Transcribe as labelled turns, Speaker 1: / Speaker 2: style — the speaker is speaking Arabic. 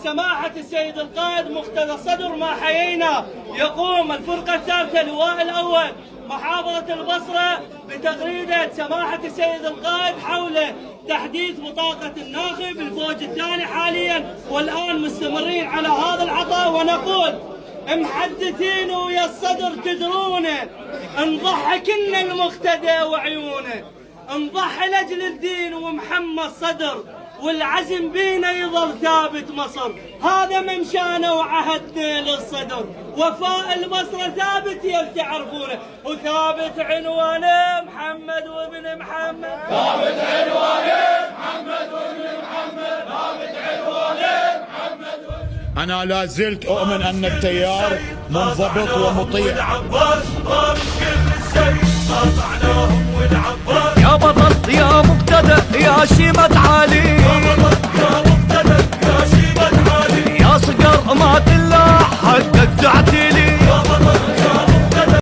Speaker 1: سماحة السيد القائد مقتدى الصدر ما حيينا يقوم الفرقة الثالثة اللواء الأول محافظة البصرة بتغريدة سماحة السيد القائد حول تحديث بطاقة الناخب الفوج الثاني حاليا، والآن مستمرين على هذا العطاء. ونقول محدثين ويا الصدر تدرونه، نضحي كنا المقتدى وعيونه، نضحي لاجل الدين ومحمد صدر، والعزم بينا يظل ثابت مصر. هذا ممشانا وعهدنا للصدر، وفاء البصرة ثابت يل تعرفونه، وثابت عنوانه محمد وابن محمد،
Speaker 2: ثابت عنوانه محمد وابن محمد، ثابت عنوانه محمد وابن.
Speaker 3: أنا لا زلت أؤمن أن التيار منضبط ومطيع.
Speaker 2: والعباس ضابط كل السيد قاطعناهم والعباس.
Speaker 4: يا بطل يا مقتدى يا شيمة علي،
Speaker 2: يا بطل يا مقتدى يا شيمة علي،
Speaker 4: يا صقر ما تلاح حقك تعتي